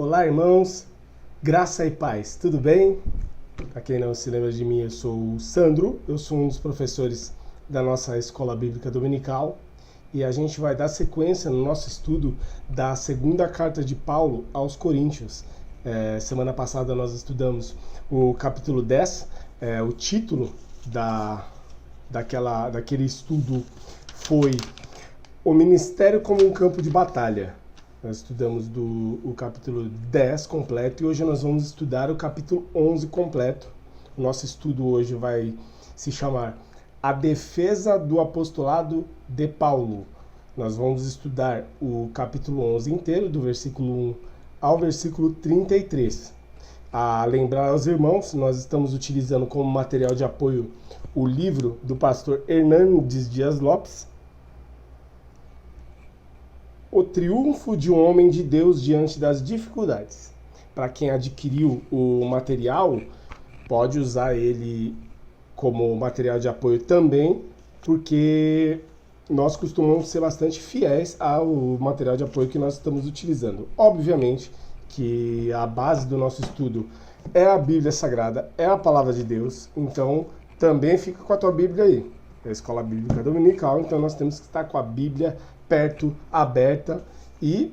Olá, irmãos, graça e paz, tudo bem? Para quem não se lembra de mim, eu sou o Sandro, eu sou um dos professores da nossa Escola Bíblica Dominical e a gente vai dar sequência no nosso estudo da segunda carta de Paulo aos Coríntios. Semana passada nós o capítulo 10, o título daquele estudo foi O Ministério como um Campo de Batalha. Nós estudamos o capítulo 10 completo e hoje nós vamos estudar o capítulo 11 completo. O nosso estudo hoje vai se chamar A Defesa do Apostolado de Paulo. Nós vamos estudar o capítulo 11 inteiro, do versículo 1 ao versículo 33. A lembrar aos irmãos, nós estamos utilizando como material de apoio o livro do pastor Hernandes Dias Lopes, O Triunfo de um Homem de Deus Diante das Dificuldades. Para quem adquiriu o material, pode usar ele como material de apoio também, porque nós costumamos ser bastante fiéis ao material de apoio que nós estamos utilizando. Obviamente que a base do nosso estudo é a Bíblia Sagrada, é a Palavra de Deus, então também fica com a tua Bíblia aí. É a Escola Bíblica Dominical, então nós temos que estar com a Bíblia perto, aberta e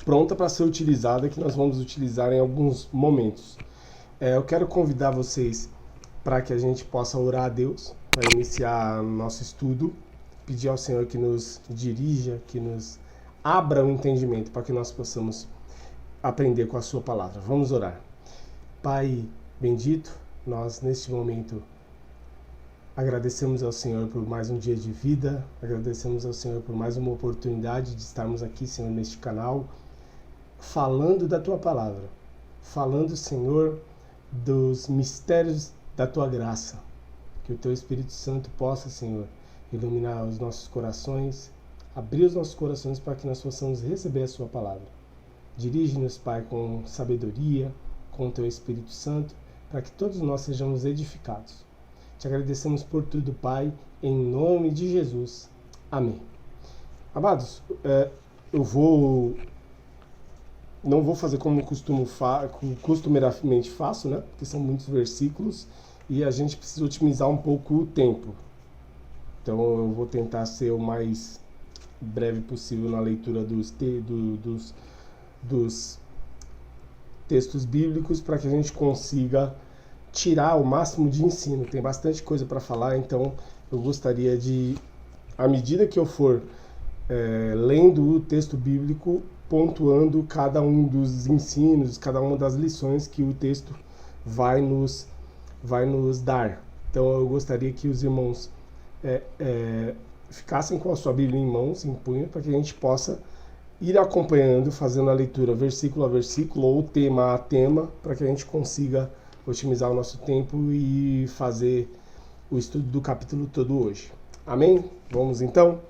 pronta para ser utilizada, que nós vamos utilizar em alguns momentos. Eu quero convidar vocês para que a gente possa orar a Deus para iniciar nosso estudo, pedir ao Senhor que nos dirija, que nos abra o entendimento para que nós possamos aprender com a sua palavra. Vamos orar. Pai bendito, nós neste momento agradecemos ao Senhor por mais um dia de vida, agradecemos ao Senhor por mais uma oportunidade de estarmos aqui, Senhor, neste canal, falando da Tua Palavra, falando, Senhor, dos mistérios da Tua graça, que o Teu Espírito Santo possa, Senhor, iluminar os nossos corações, abrir os nossos corações para que nós possamos receber a Sua Palavra. Dirige-nos, Pai, com sabedoria, com o Teu Espírito Santo, para que todos nós sejamos edificados. Te agradecemos por tudo, Pai, em nome de Jesus. Amém. Amados, não vou fazer como costumeiramente faço, né? Porque são muitos versículos e a gente precisa otimizar um pouco o tempo. Então eu vou tentar ser o mais breve possível na leitura dos textos bíblicos para que a gente consiga tirar o máximo de ensino. Tem bastante coisa para falar, então eu gostaria de, à medida que eu for lendo o texto bíblico, pontuando cada um dos ensinos, cada uma das lições que o texto vai nos dar. Então eu gostaria que os irmãos ficassem com a sua Bíblia em mãos, em punho, para que a gente possa ir acompanhando, fazendo a leitura versículo a versículo ou tema a tema, para que a gente consiga otimizar o nosso tempo e fazer o estudo do capítulo todo hoje. Amém? Vamos então?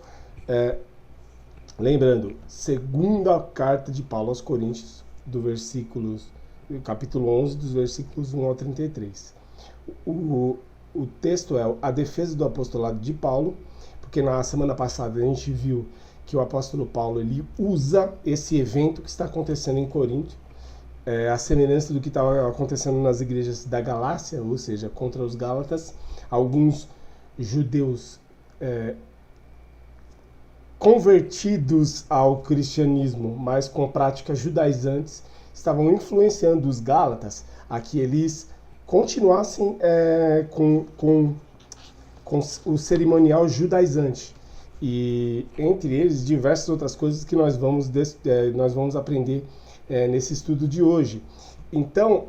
Lembrando, segunda carta de Paulo aos Coríntios, do capítulo 11, dos versículos 1 ao 33. O texto é a defesa do apostolado de Paulo, porque na semana passada a gente viu que o apóstolo Paulo ele usa esse evento que está acontecendo em Corinto, a semelhança do que estava acontecendo nas igrejas da Galácia, ou seja, contra os Gálatas. Alguns judeus convertidos ao cristianismo, mas com práticas judaizantes, estavam influenciando os Gálatas a que eles continuassem com o cerimonial judaizante. E entre eles, diversas outras coisas que nós vamos aprender nesse estudo de hoje. Então,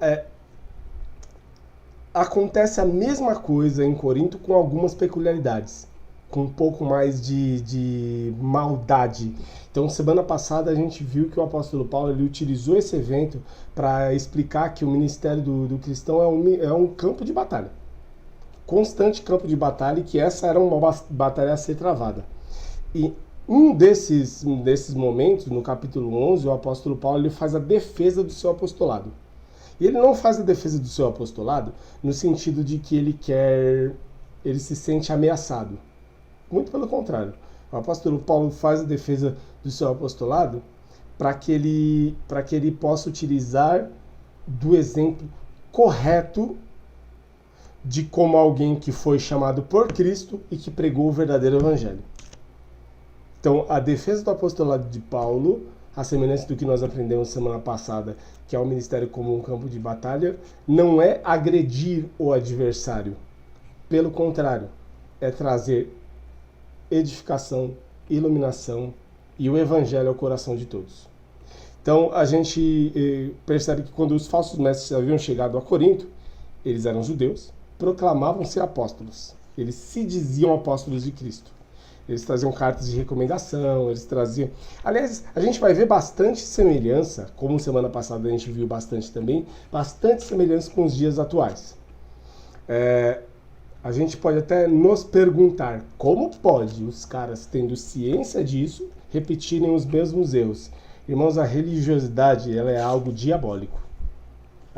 acontece a mesma coisa em Corinto com algumas peculiaridades, com um pouco mais de maldade. Então, semana passada a gente viu que o apóstolo Paulo ele utilizou esse evento para explicar que o ministério do cristão é um campo de batalha, constante campo de batalha, e que essa era uma batalha a ser travada. E um desses momentos, no capítulo 11, o apóstolo Paulo ele faz a defesa do seu apostolado. E ele não faz a defesa do seu apostolado no sentido de que ele se sente ameaçado. Muito pelo contrário. O apóstolo Paulo faz a defesa do seu apostolado para que ele possa utilizar do exemplo correto de como alguém que foi chamado por Cristo e que pregou o verdadeiro evangelho. Então, a defesa do apostolado de Paulo, a semelhança do que nós aprendemos semana passada, que é o ministério como um campo de batalha, não é agredir o adversário. Pelo contrário, é trazer edificação, iluminação e o evangelho ao coração de todos. Então, a gente percebe que quando os falsos mestres haviam chegado a Corinto, eles eram judeus, proclamavam ser apóstolos. Eles se diziam apóstolos de Cristo. Eles traziam cartas de recomendação, eles traziam... Aliás, a gente vai ver bastante semelhança, como semana passada a gente viu bastante também, bastante semelhança com os dias atuais. A gente pode até nos perguntar como pode os caras, tendo ciência disso, repetirem os mesmos erros. Irmãos, a religiosidade ela é algo diabólico.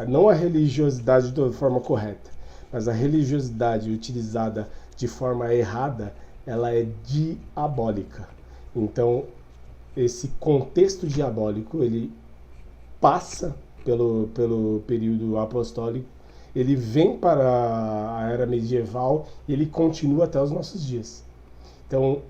Não a religiosidade de forma correta, mas a religiosidade utilizada de forma errada, ela é diabólica. Então, esse contexto diabólico, ele passa pelo período apostólico, ele vem para a era medieval e ele continua até os nossos dias. Então,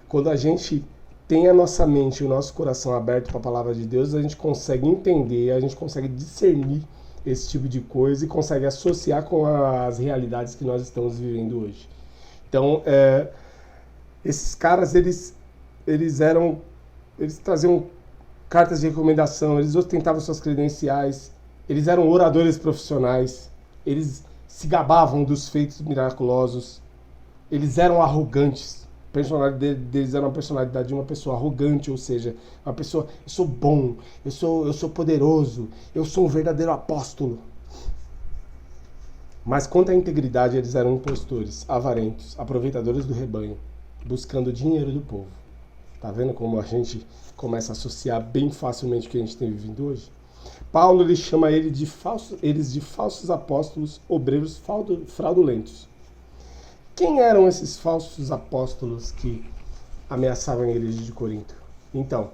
quando a gente tem a nossa mente e o nosso coração aberto para a palavra de Deus, a gente consegue entender, a gente consegue discernir esse tipo de coisa e consegue associar com as realidades que nós estamos vivendo hoje. Então, esses caras, eles traziam cartas de recomendação, eles ostentavam suas credenciais, eles eram oradores profissionais, eles se gabavam dos feitos miraculosos, eles eram arrogantes. A personalidade deles era uma personalidade de uma pessoa arrogante, ou seja, uma pessoa, eu sou bom, eu sou poderoso, eu sou um verdadeiro apóstolo. Mas quanto à integridade, eles eram impostores, avarentos, aproveitadores do rebanho, buscando o dinheiro do povo. Tá vendo como a gente começa a associar bem facilmente o que a gente tem vivido hoje? Paulo ele chama eles de falsos apóstolos, obreiros fraudulentos. Quem eram esses falsos apóstolos que ameaçavam a igreja de Corinto? Então,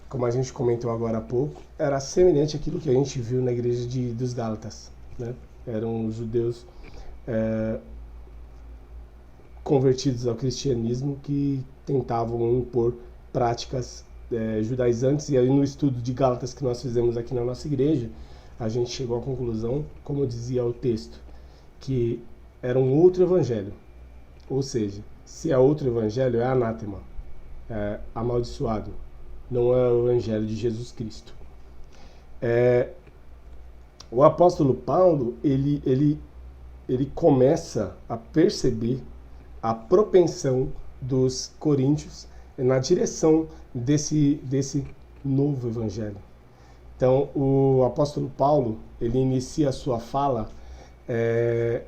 como a gente comentou agora há pouco, era semelhante àquilo que a gente viu na igreja dos Gálatas, né? Eram judeus convertidos ao cristianismo que tentavam impor práticas judaizantes. E aí no estudo de Gálatas que nós fizemos aqui na nossa igreja, a gente chegou à conclusão, como dizia o texto, que era um outro evangelho. Ou seja, se é outro evangelho, é anátema, é amaldiçoado, não é o evangelho de Jesus Cristo. O apóstolo Paulo, ele começa a perceber a propensão dos coríntios na direção desse novo evangelho. Então, o apóstolo Paulo, ele inicia a sua fala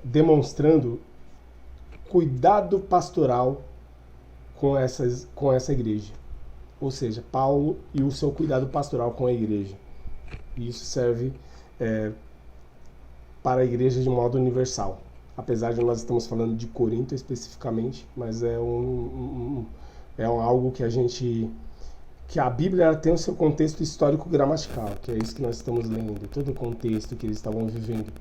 demonstrando cuidado pastoral com essa igreja. Ou seja, Paulo e o seu cuidado pastoral com a igreja. E isso serve para a igreja de modo universal. Apesar de nós estamos falando de Corinto especificamente, mas é algo que a Bíblia ela tem o seu contexto histórico-gramatical, que é isso que nós estamos lendo, todo o contexto que eles estavam vivendo.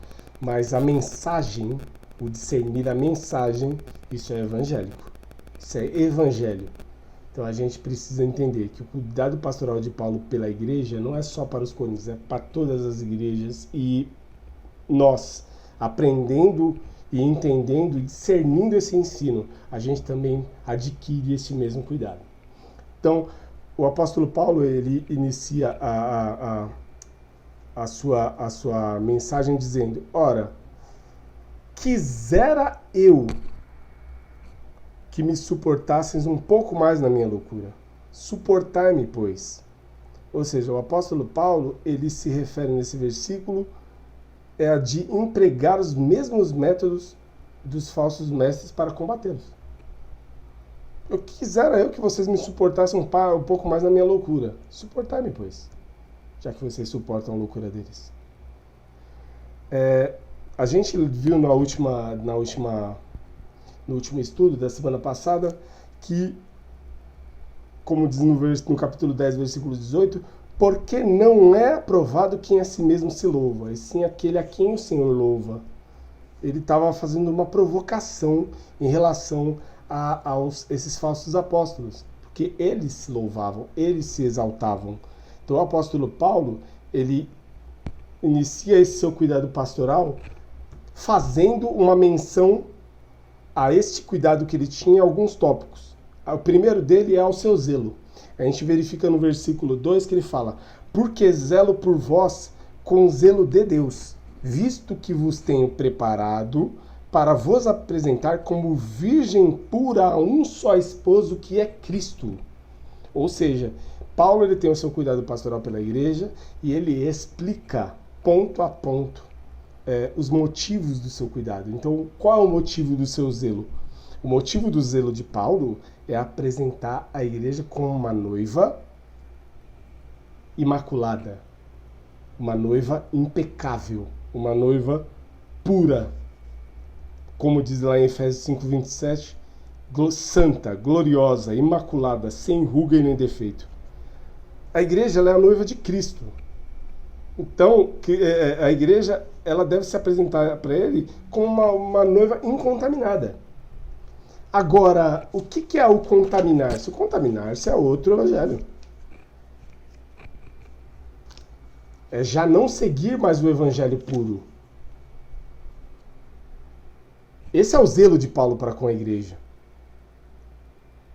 Mas a mensagem, o discernir a mensagem, isso é evangélico. Isso é evangelho. Então a gente precisa entender que o cuidado pastoral de Paulo pela igreja não é só para os coríntios, é para todas as igrejas. E nós, aprendendo e entendendo e discernindo esse ensino, a gente também adquire esse mesmo cuidado. Então, o apóstolo Paulo, ele inicia a sua mensagem dizendo: ora, quisera eu que me suportasseis um pouco mais na minha loucura. Suportai-me, pois. Ou seja, o apóstolo Paulo, ele se refere nesse versículo a de empregar os mesmos métodos dos falsos mestres para combatê-los. Eu quisera que vocês me suportassem um pouco mais na minha loucura. Suportai-me, pois, já que vocês suportam a loucura deles. A gente viu no último estudo da semana passada que, como diz no capítulo 10, versículo 18, porque não é aprovado quem a si mesmo se louva, e sim aquele a quem o Senhor louva. Ele estava fazendo uma provocação em relação a esses falsos apóstolos, porque eles se louvavam, eles se exaltavam. Então o apóstolo Paulo, ele inicia esse seu cuidado pastoral fazendo uma menção a este cuidado que ele tinha em alguns tópicos. O primeiro dele é ao seu zelo. A gente verifica no versículo 2 que ele fala: porque zelo por vós com zelo de Deus, visto que vos tenho preparado para vos apresentar como virgem pura a um só esposo, que é Cristo. Ou seja, Paulo ele tem o seu cuidado pastoral pela igreja e ele explica ponto a ponto os motivos do seu cuidado. Então, qual é o motivo do seu zelo? O motivo do zelo de Paulo é apresentar a igreja como uma noiva imaculada, uma noiva impecável, uma noiva pura. Como diz lá em Efésios 5:27, santa, gloriosa, imaculada, sem ruga e nem defeito. A igreja ela é a noiva de Cristo. Então, a igreja ela deve se apresentar para ele como uma noiva incontaminada. Agora, o que é o contaminar-se? O contaminar-se é outro evangelho. É já não seguir mais o evangelho puro. Esse é o zelo de Paulo para com a igreja.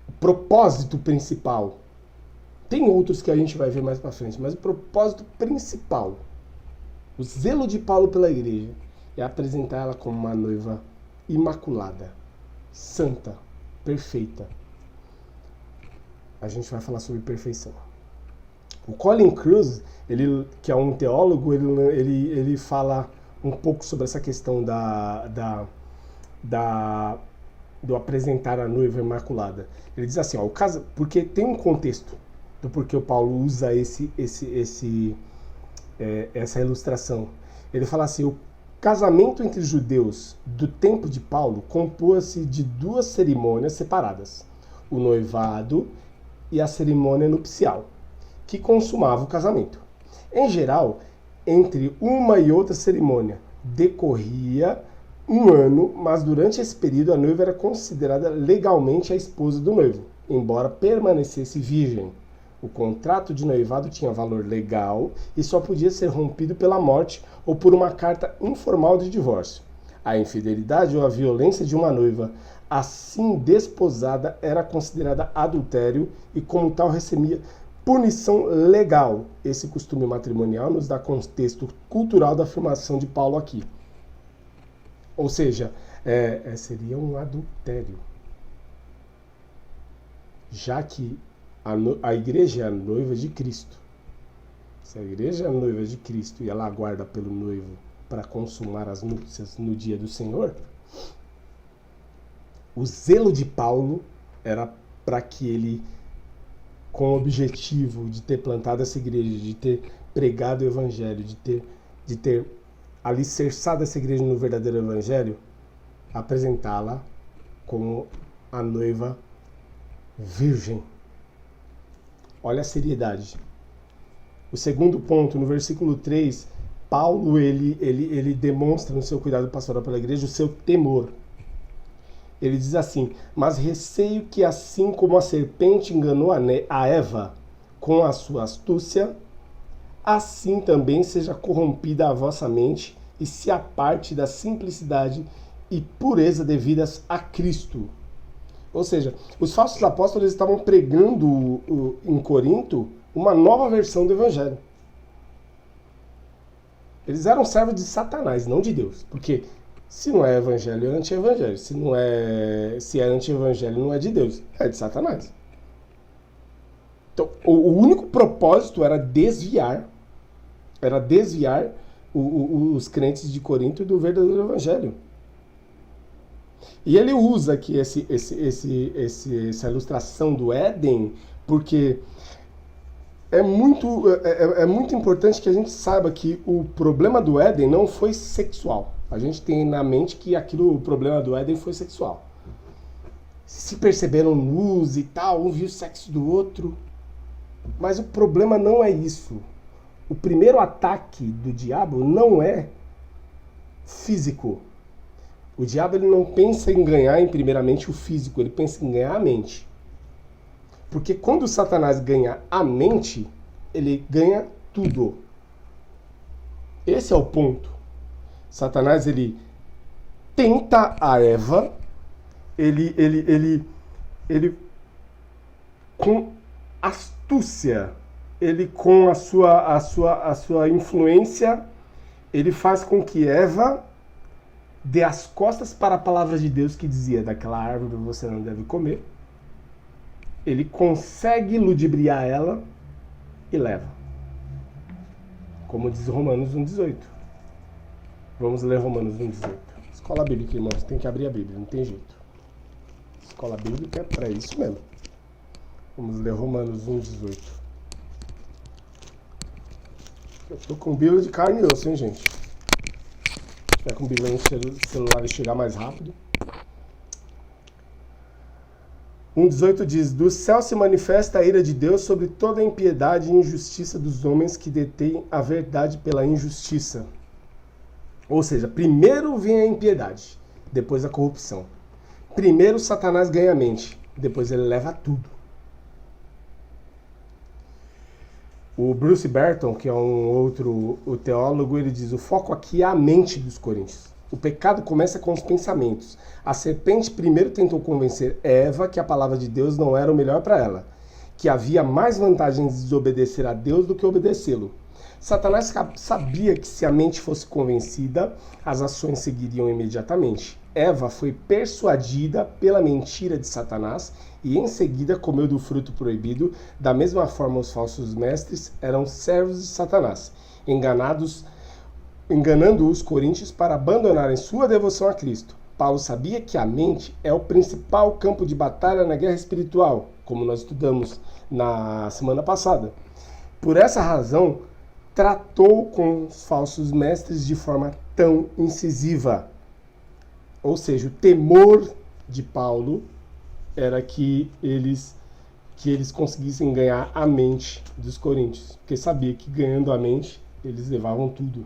O propósito principal. Tem outros que a gente vai ver mais para frente, mas o propósito principal, o zelo de Paulo pela igreja, é apresentar ela como uma noiva imaculada, santa, perfeita. A gente vai falar sobre perfeição. O Colin Kruse, ele, que é um teólogo, ele fala um pouco sobre essa questão do apresentar a noiva imaculada. Ele diz assim, ó, porque tem um contexto do porquê o Paulo usa essa ilustração. Ele fala assim, o casamento entre judeus do tempo de Paulo compôs-se de duas cerimônias separadas, o noivado e a cerimônia nupcial, que consumava o casamento. Em geral, entre uma e outra cerimônia decorria um ano, mas durante esse período a noiva era considerada legalmente a esposa do noivo, embora permanecesse virgem. O contrato de noivado tinha valor legal e só podia ser rompido pela morte ou por uma carta informal de divórcio. A infidelidade ou a violência de uma noiva assim desposada era considerada adultério e, como tal, recebia punição legal. Esse costume matrimonial nos dá contexto cultural da afirmação de Paulo aqui. Ou seja, seria um adultério. Já que a igreja é a noiva de Cristo. Se a igreja é a noiva de Cristo e ela aguarda pelo noivo para consumar as núpcias no dia do Senhor, o zelo de Paulo era para que ele, com o objetivo de ter plantado essa igreja, de ter pregado o evangelho, de ter alicerçado essa igreja no verdadeiro evangelho, apresentá-la como a noiva virgem. Olha a seriedade. O segundo ponto, no versículo 3, Paulo ele demonstra no seu cuidado pastoral pela igreja o seu temor. Ele diz assim, mas receio que assim como a serpente enganou a Eva com a sua astúcia, assim também seja corrompida a vossa mente e se aparte da simplicidade e pureza devidas a Cristo. Ou seja, os falsos apóstolos estavam pregando em Corinto uma nova versão do evangelho. Eles eram servos de Satanás, não de Deus. Porque se não é evangelho, é anti-evangelho. Se é anti-evangelho, não é de Deus, é de Satanás. Então, o único propósito era desviar os crentes de Corinto do verdadeiro evangelho. E ele usa aqui essa ilustração do Éden, porque é muito importante que a gente saiba que o problema do Éden não foi sexual. A gente tem na mente que o problema do Éden foi sexual. Se perceberam nus e tal, um viu o sexo do outro. Mas o problema não é isso. O primeiro ataque do diabo não é físico. O diabo ele não pensa em ganhar em primeiramente o físico, ele pensa em ganhar a mente. Porque quando Satanás ganha a mente, ele ganha tudo. Esse é o ponto. Satanás ele tenta a Eva, ele com astúcia, ele com a sua influência, ele faz com que Eva dê as costas para a palavra de Deus que dizia: daquela árvore você não deve comer. Ele consegue ludibriar ela e leva. Como diz Romanos 1,18. Vamos ler Romanos 1,18. Escola bíblica, irmãos, tem que abrir a Bíblia, não tem jeito. Escola bíblica é para isso mesmo. Vamos ler Romanos 1,18. Eu tô com Bíblia de carne e osso, hein, gente? Se tiver com Bíblia no celular e chegar mais rápido. 1,18 diz: do céu se manifesta a ira de Deus sobre toda a impiedade e injustiça dos homens que detêm a verdade pela injustiça. Ou seja, primeiro vem a impiedade, depois a corrupção. Primeiro Satanás ganha a mente, depois ele leva tudo. O Bruce Barton, que é um outro teólogo, ele diz: o foco aqui é a mente dos coríntios. O pecado começa com os pensamentos. A serpente primeiro tentou convencer Eva que a palavra de Deus não era o melhor para ela, que havia mais vantagens de desobedecer a Deus do que obedecê-lo. Satanás sabia que se a mente fosse convencida, as ações seguiriam imediatamente. Eva foi persuadida pela mentira de Satanás e em seguida comeu do fruto proibido. Da mesma forma, os falsos mestres eram servos de Satanás, enganando os coríntios para abandonarem sua devoção a Cristo. Paulo sabia que a mente é o principal campo de batalha na guerra espiritual, como nós estudamos na semana passada. Por essa razão, tratou com os falsos mestres de forma tão incisiva. Ou seja, o temor de Paulo era que eles conseguissem ganhar a mente dos coríntios, porque sabia que ganhando a mente, eles levavam tudo.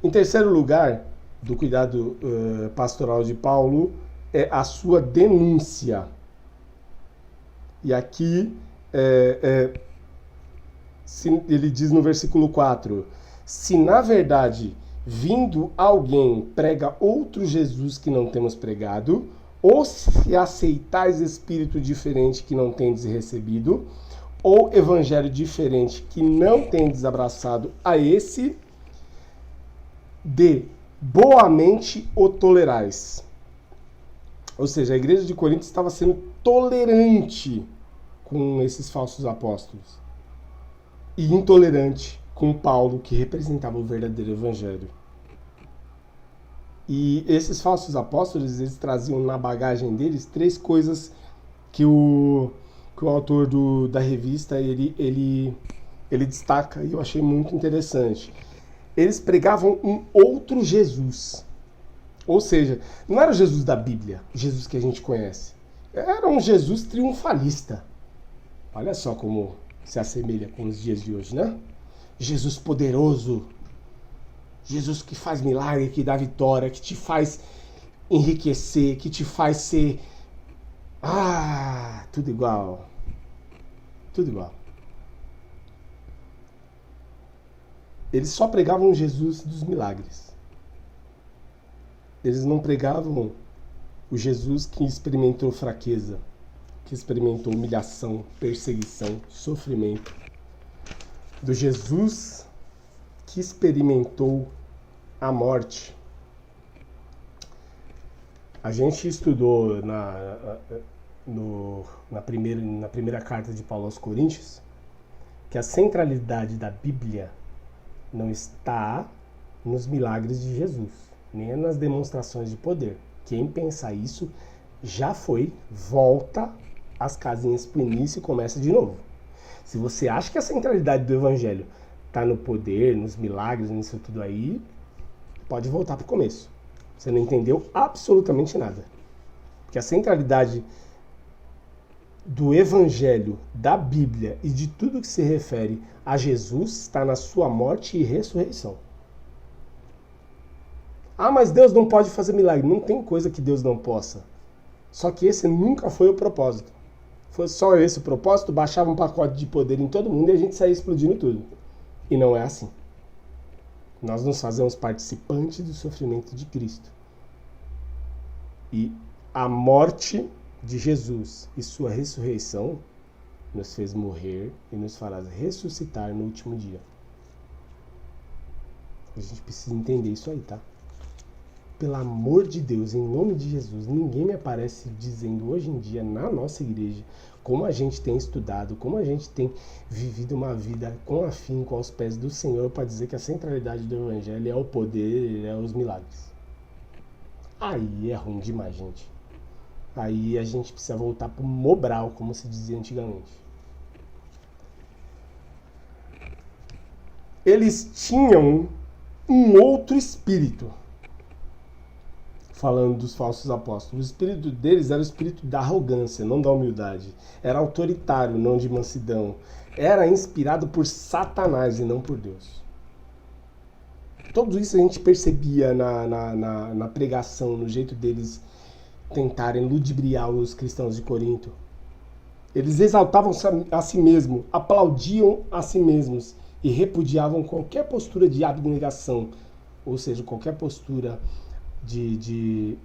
Em terceiro lugar, do cuidado pastoral de Paulo, é a sua denúncia. E aqui ele diz no versículo 4: se na verdade vindo alguém prega outro Jesus que não temos pregado, ou se aceitais espírito diferente que não tendes recebido, ou evangelho diferente que não tendes abraçado, a esse de boamente o tolerais. Ou seja, a igreja de Corinto estava sendo tolerante com esses falsos apóstolos e intolerante com Paulo, que representava o verdadeiro evangelho. E esses falsos apóstolos, eles traziam na bagagem deles três coisas que o autor da revista ele destaca, e eu achei muito interessante. Eles pregavam um outro Jesus. Ou seja, não era o Jesus da Bíblia, o Jesus que a gente conhece. Era um Jesus triunfalista. Olha só como se assemelha com os dias de hoje, né? Jesus poderoso. Jesus que faz milagre, que dá vitória, que te faz enriquecer, que te faz ser... tudo igual. Tudo igual. Eles só pregavam Jesus dos milagres. Eles não pregavam o Jesus que experimentou fraqueza, que experimentou humilhação, perseguição, sofrimento. Do Jesus que experimentou a morte. A gente estudou na primeira carta de Paulo aos Coríntios que a centralidade da Bíblia não está nos milagres de Jesus, nem nas demonstrações de poder. Quem pensar isso já foi, volta as casinhas para o início e começa de novo. Se você acha que a centralidade do Evangelho está no poder, nos milagres, nisso tudo aí, pode voltar para o começo. Você não entendeu absolutamente nada. Porque a centralidade do Evangelho, da Bíblia e de tudo que se refere a Jesus está na sua morte e ressurreição. Ah, mas Deus não pode fazer milagre. Não tem coisa que Deus não possa. Só que esse nunca foi o propósito. Foi só esse o propósito, baixava um pacote de poder em todo mundo e a gente saía explodindo tudo. E não é assim. Nós nos fazemos participantes do sofrimento de Cristo. E a morte de Jesus e sua ressurreição nos fez morrer e nos fará ressuscitar no último dia. A gente precisa entender isso aí, tá? Pelo amor de Deus, em nome de Jesus, ninguém me aparece dizendo hoje em dia na nossa igreja como a gente tem estudado, como a gente tem vivido uma vida com afinco aos pés do Senhor para dizer que a centralidade do Evangelho é o poder, é os milagres. Aí é ruim demais, gente. Aí a gente precisa voltar pro Mobral, como se dizia antigamente. Eles tinham um outro espírito. Falando dos falsos apóstolos. O espírito deles era o espírito da arrogância, não da humildade. Era autoritário, não de mansidão. Era inspirado por Satanás e não por Deus. Tudo isso a gente percebia na pregação, no jeito deles tentarem ludibriar os cristãos de Corinto. Eles exaltavam a si mesmos, aplaudiam a si mesmos e repudiavam qualquer postura de abnegação, ou seja, qualquer postura de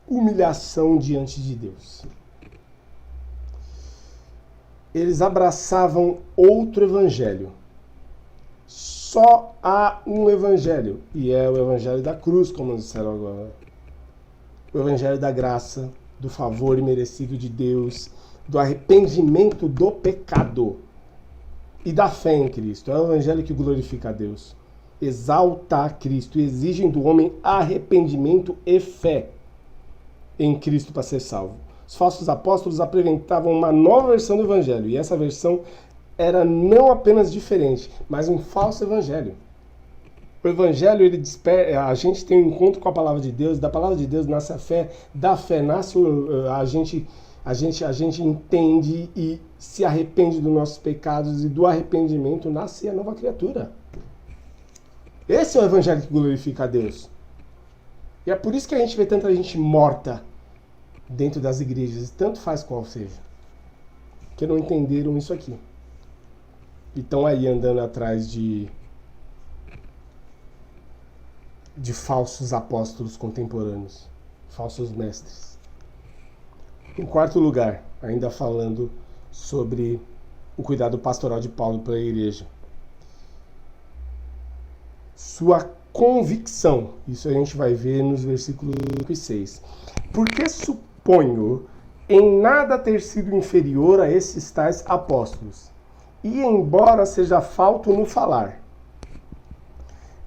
humilhação diante de Deus. Eles abraçavam outro evangelho. Só há um evangelho, e é o evangelho da cruz, como disseram agora. O evangelho da graça, do favor imerecido de Deus, do arrependimento do pecado e da fé em Cristo. É o evangelho que glorifica a Deus. Exalta a Cristo, exigem do homem arrependimento e fé em Cristo para ser salvo. Os falsos apóstolos apresentavam uma nova versão do evangelho, e essa versão era não apenas diferente, mas um falso evangelho. O evangelho, ele a gente tem um encontro com a palavra de Deus, da palavra de Deus nasce a fé, da fé nasce a gente entende e se arrepende dos nossos pecados, e do arrependimento nasce a nova criatura. Esse é o evangelho que glorifica a Deus. E é por isso que a gente vê tanta gente morta dentro das igrejas, tanto faz qual seja, que não entenderam isso aqui. E estão aí andando atrás de falsos apóstolos contemporâneos, falsos mestres. Em quarto lugar, ainda falando sobre o cuidado pastoral de Paulo pela igreja. Sua convicção, isso a gente vai ver nos versículos 5 e 6. Porque suponho em nada ter sido inferior a esses tais apóstolos, e embora seja falto no falar,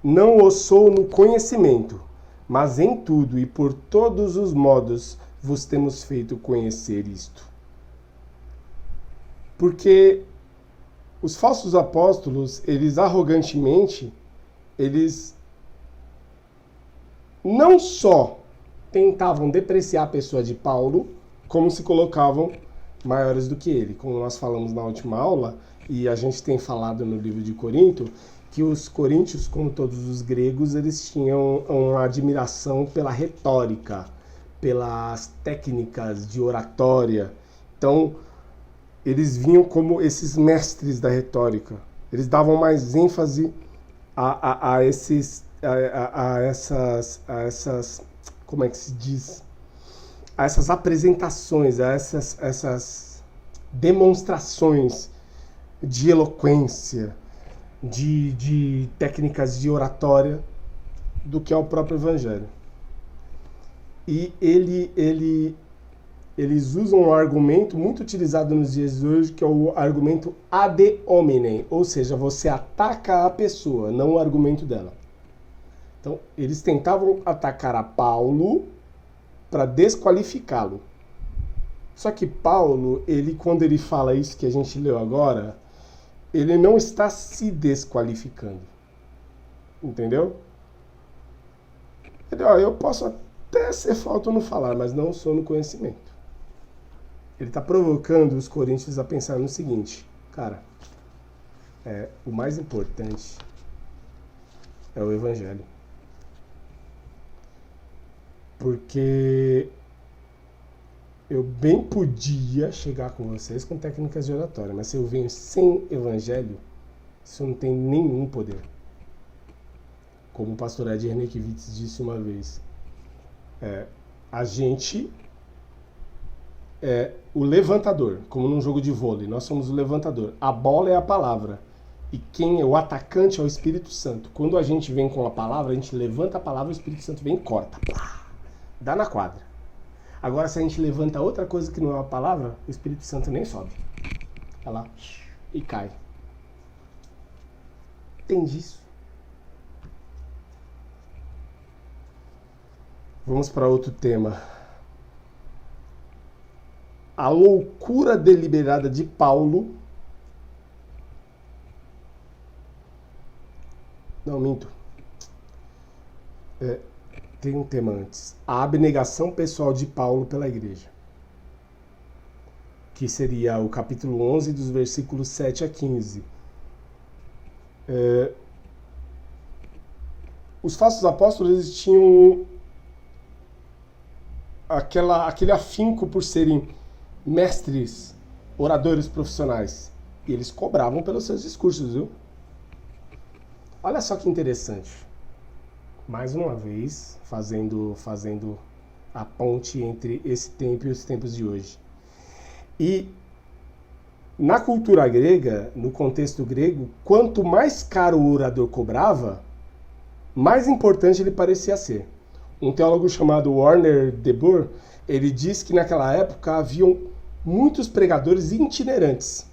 não o sou no conhecimento, mas em tudo e por todos os modos vos temos feito conhecer isto. Porque os falsos apóstolos, eles arrogantemente, eles não só tentavam depreciar a pessoa de Paulo, como se colocavam maiores do que ele. Como nós falamos na última aula, e a gente tem falado no livro de Corinto, que os coríntios, como todos os gregos, eles tinham uma admiração pela retórica, pelas técnicas de oratória. Então, eles vinham como esses mestres da retórica. Eles davam mais ênfase a essas, como é que se diz? A essas apresentações, a essas demonstrações de eloquência, de técnicas de oratória, do que é o próprio evangelho. E eles usam um argumento muito utilizado nos dias de hoje, que é o argumento ad hominem, ou seja, você ataca a pessoa, não o argumento dela. Então, eles tentavam atacar a Paulo para desqualificá-lo. Só que Paulo, quando ele fala isso que a gente leu agora, ele não está se desqualificando. Entendeu? Ele, eu posso até ser falto no falar, mas não sou no conhecimento. Ele está provocando os coríntios a pensar no seguinte: cara, o mais importante é o evangelho. Porque eu bem podia chegar com vocês com técnicas de oratória, mas se eu venho sem evangelho, isso não tem nenhum poder. Como o pastor Ed Renekiewicz disse uma vez, a gente é o levantador, como num jogo de vôlei, nós somos o levantador. A bola é a palavra. E quem é o atacante é o Espírito Santo. Quando a gente vem com a palavra, a gente levanta a palavra, o Espírito Santo vem e corta. Dá na quadra. Agora, se a gente levanta outra coisa que não é a palavra, o Espírito Santo nem sobe. Vai lá e cai. Entende isso? Vamos para outro tema. A loucura deliberada de Paulo. Não, minto. Tem um tema antes. A abnegação pessoal de Paulo pela igreja. Que seria o capítulo 11, dos versículos 7 a 15. Os falsos apóstolos, eles tinham aquele afinco por serem mestres, oradores profissionais. E eles cobravam pelos seus discursos, viu? Olha só que interessante. Mais uma vez, fazendo a ponte entre esse tempo e os tempos de hoje. E na cultura grega, no contexto grego, quanto mais caro o orador cobrava, mais importante ele parecia ser. Um teólogo chamado Warner de Boer, ele diz que naquela época haviam muitos pregadores itinerantes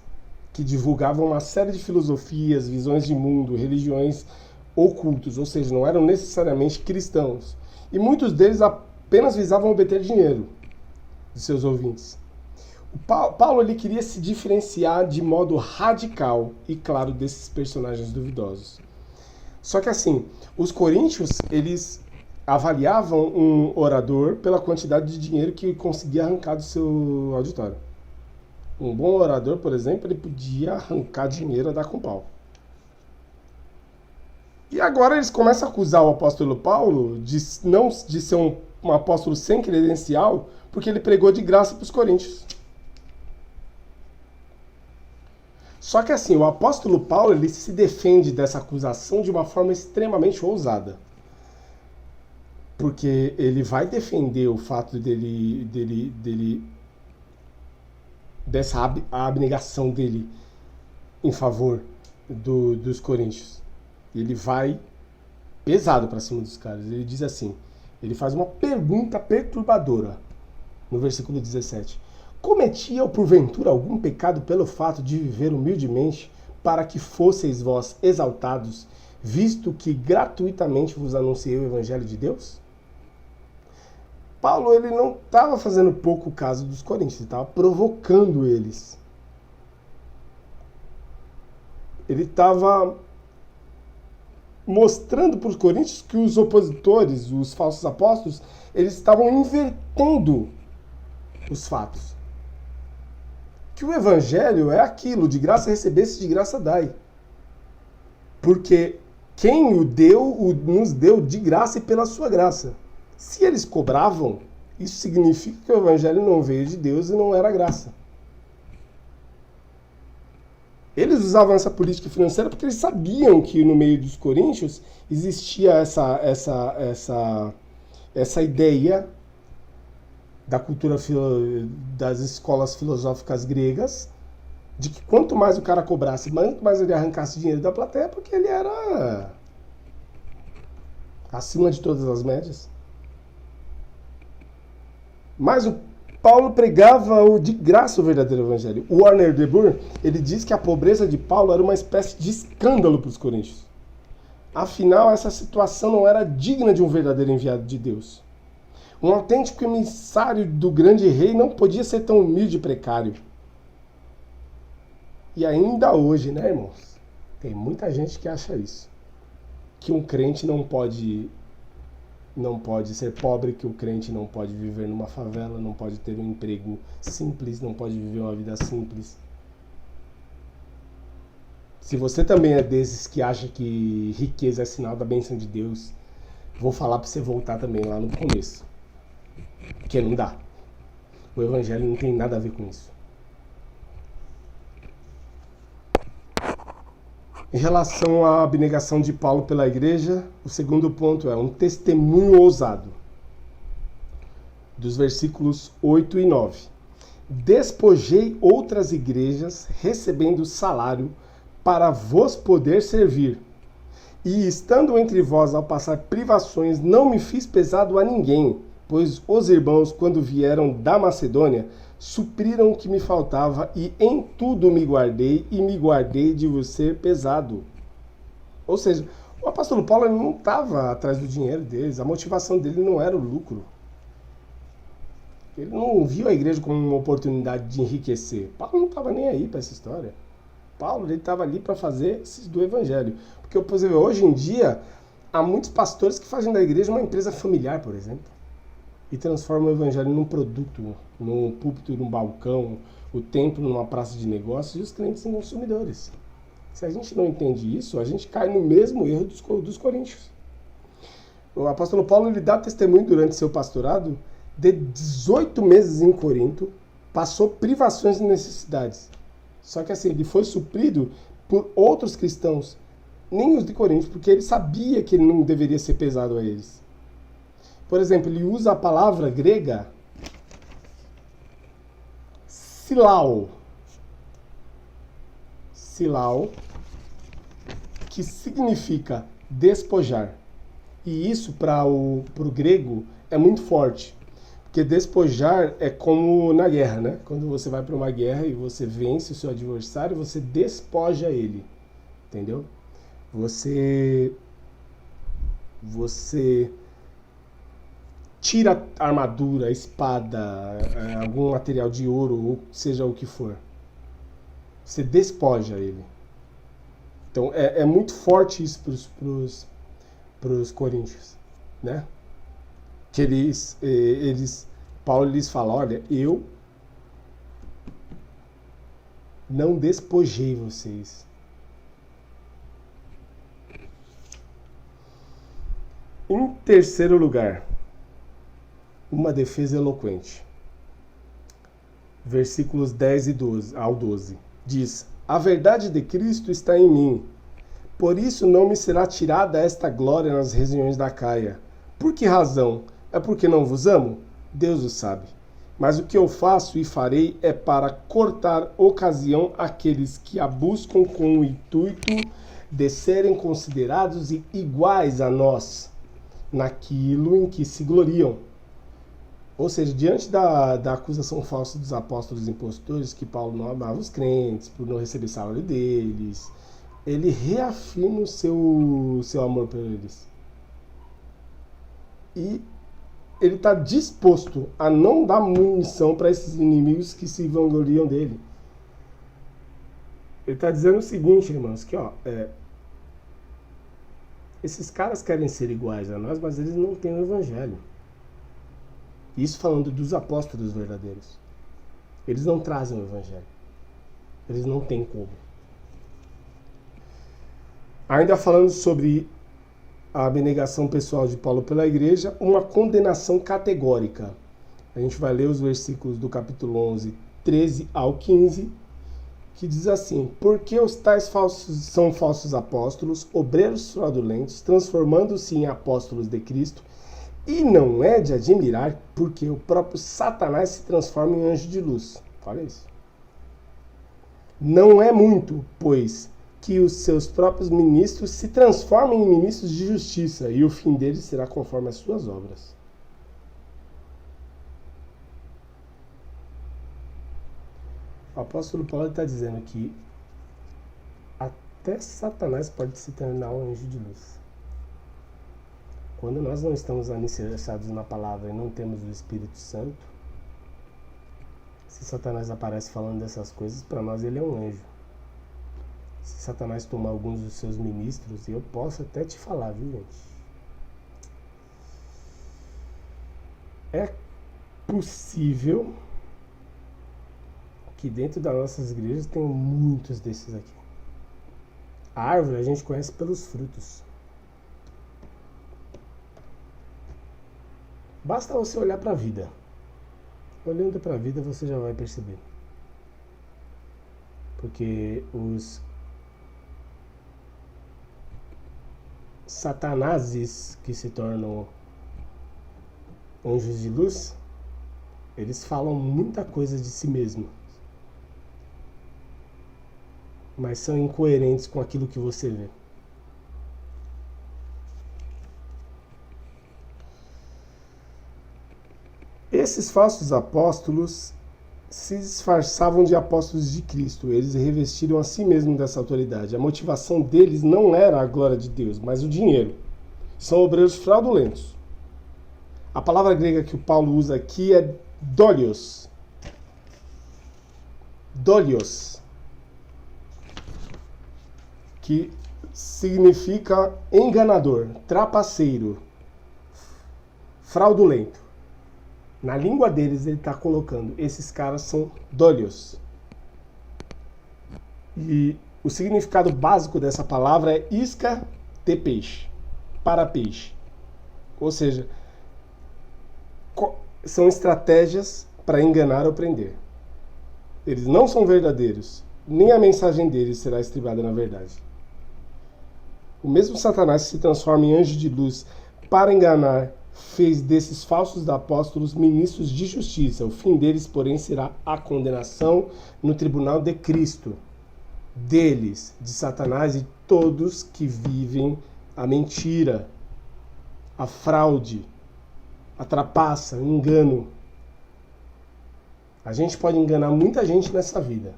que divulgavam uma série de filosofias, visões de mundo, religiões ocultos, ou seja, não eram necessariamente cristãos. E muitos deles apenas visavam obter dinheiro de seus ouvintes. Paulo ele queria se diferenciar de modo radical e claro desses personagens duvidosos. Só que assim, os coríntios, eles avaliavam um orador pela quantidade de dinheiro que conseguia arrancar do seu auditório. Um bom orador, por exemplo, ele podia arrancar dinheiro a dar com pau. E agora eles começam a acusar o apóstolo Paulo de ser um apóstolo sem credencial, porque ele pregou de graça para os coríntios. Só que assim, o apóstolo Paulo ele se defende dessa acusação de uma forma extremamente ousada. Porque ele vai defender o fato dessa abnegação dele em favor dos coríntios. Ele vai pesado para cima dos caras. Ele diz assim, ele faz uma pergunta perturbadora no versículo 17. Cometia eu porventura algum pecado pelo fato de viver humildemente para que fosseis vós exaltados, visto que gratuitamente vos anunciei o evangelho de Deus? Paulo ele não estava fazendo pouco caso dos coríntios, ele estava provocando eles. Ele estava mostrando para os coríntios que os opositores, os falsos apóstolos, eles estavam invertendo os fatos. Que o evangelho é aquilo, de graça recebesse, de graça dai. Porque quem o deu, nos deu de graça e pela sua graça. Se eles cobravam, isso significa que o evangelho não veio de Deus e não era graça. Eles usavam essa política financeira porque eles sabiam que no meio dos coríntios existia essa ideia da cultura das escolas filosóficas gregas, de que quanto mais o cara cobrasse, quanto mais ele arrancasse dinheiro da plateia, porque ele era acima de todas as médias. Mas o Paulo pregava de graça o verdadeiro evangelho. O Warner de Boer, ele diz que a pobreza de Paulo era uma espécie de escândalo para os coríntios. Afinal, essa situação não era digna de um verdadeiro enviado de Deus. Um autêntico emissário do grande rei não podia ser tão humilde e precário. E ainda hoje, né, irmãos? Tem muita gente que acha isso. Que um crente não pode não pode ser pobre, que o crente não pode viver numa favela, não pode ter um emprego simples, não pode viver uma vida simples. Se você também é desses que acha que riqueza é sinal da bênção de Deus, vou falar para você voltar também lá no começo. Porque não dá. O evangelho não tem nada a ver com isso. Em relação à abnegação de Paulo pela igreja, o segundo ponto é um testemunho ousado. Dos versículos 8 e 9. Despojei outras igrejas, recebendo salário, para vos poder servir. E estando entre vós ao passar privações, não me fiz pesado a ninguém, pois os irmãos, quando vieram da Macedônia, supriram o que me faltava, e em tudo me guardei, e me guardei de vos ser pesado. Ou seja, o apóstolo Paulo não estava atrás do dinheiro deles, a motivação dele não era o lucro. Ele não viu a igreja como uma oportunidade de enriquecer. Paulo não estava nem aí para essa história. Paulo ele estava ali para fazer do evangelho. Porque, por exemplo, hoje em dia, há muitos pastores que fazem da igreja uma empresa familiar, por exemplo. E transformam o evangelho num produto, num púlpito, num balcão, o templo numa praça de negócios e os clientes em consumidores. Se a gente não entende isso, a gente cai no mesmo erro dos coríntios. O apóstolo Paulo ele dá testemunho durante seu pastorado de 18 meses em Corinto, passou privações e necessidades. Só que assim, ele foi suprido por outros cristãos, nem os de Corinto, porque ele sabia que ele não deveria ser pesado a eles. Por exemplo, ele usa a palavra grega silao. Silao, que significa despojar. E isso para o grego é muito forte. Porque despojar é como na guerra, né? Quando você vai para uma guerra e você vence o seu adversário, você despoja ele. Entendeu? Você tira a armadura, a espada, algum material de ouro, ou seja o que for. Você despoja ele. Então é muito forte isso para os coríntios, né? Que Paulo lhes fala, olha, eu não despojei vocês. Em terceiro lugar, uma defesa eloquente. Versículos 10 e 12, ao 12. Diz, a verdade de Cristo está em mim. Por isso não me será tirada esta glória nas regiões da Acaia. Por que razão? É porque não vos amo? Deus o sabe. Mas o que eu faço e farei é para cortar ocasião àqueles que a buscam com o intuito de serem considerados iguais a nós, naquilo em que se gloriam. Ou seja, diante da acusação falsa dos apóstolos impostores, que Paulo não amava os crentes por não receber salário deles, ele reafirma o seu amor por eles. E ele está disposto a não dar munição para esses inimigos que se vangloriam dele. Ele está dizendo o seguinte, irmãos, que esses caras querem ser iguais a nós, mas eles não têm o evangelho. Isso falando dos apóstolos verdadeiros. Eles não trazem o evangelho. Eles não têm como. Ainda falando sobre a abnegação pessoal de Paulo pela igreja, uma condenação categórica. A gente vai ler os versículos do capítulo 11, 13 ao 15, que diz assim, porque os tais são falsos apóstolos, obreiros fraudulentos, transformando-se em apóstolos de Cristo, e não é de admirar, porque o próprio Satanás se transforma em anjo de luz. Olha isso. Não é muito, pois, que os seus próprios ministros se transformem em ministros de justiça, e o fim deles será conforme as suas obras. O apóstolo Paulo está dizendo que até Satanás pode se tornar um anjo de luz. Quando nós não estamos alicerçados na palavra e não temos o Espírito Santo, se Satanás aparece falando dessas coisas, para nós ele é um anjo. Se Satanás tomar alguns dos seus ministros, eu posso até te falar, viu, gente? É possível que dentro das nossas igrejas tenham muitos desses aqui. A árvore a gente conhece pelos frutos. Basta você olhar para a vida. Olhando para a vida você já vai perceber. Porque os satanases que se tornam anjos de luz, eles falam muita coisa de si mesmo, mas são incoerentes com aquilo que você vê. Esses falsos apóstolos se disfarçavam de apóstolos de Cristo. Eles revestiram a si mesmos dessa autoridade. A motivação deles não era a glória de Deus, mas o dinheiro. São obreiros fraudulentos. A palavra grega que o Paulo usa aqui é dolios. Dolios. Que significa enganador, trapaceiro, fraudulento. Na língua deles ele está colocando, esses caras são dolios. E o significado básico dessa palavra é isca de peixe, para peixe. Ou seja, são estratégias para enganar ou prender. Eles não são verdadeiros, nem a mensagem deles será estribada na verdade. O mesmo Satanás que se transforma em anjo de luz para enganar, fez desses falsos apóstolos ministros de justiça. O fim deles, porém, será a condenação no tribunal de Cristo. Deles, de Satanás e todos que vivem a mentira, a fraude, a trapaça, o engano. A gente pode enganar muita gente nessa vida.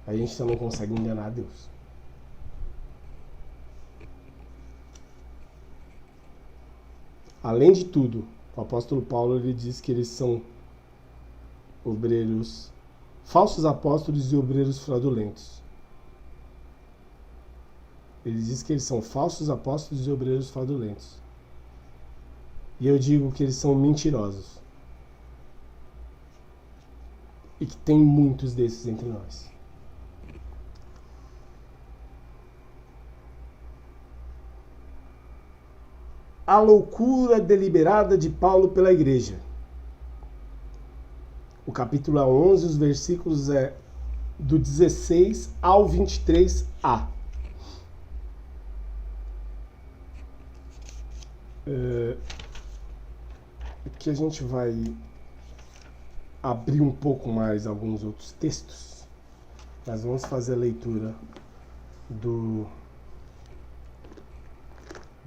A gente só não consegue enganar a Deus. Além de tudo, o apóstolo Paulo ele diz que eles são obreiros, falsos apóstolos e obreiros fraudulentos. Ele diz que eles são falsos apóstolos e obreiros fraudulentos. E eu digo que eles são mentirosos. E que tem muitos desses entre nós. A loucura deliberada de Paulo pela igreja. O capítulo 11, os versículos é do 16 ao 23a. Aqui a gente vai abrir um pouco mais alguns outros textos. Mas vamos fazer a leitura do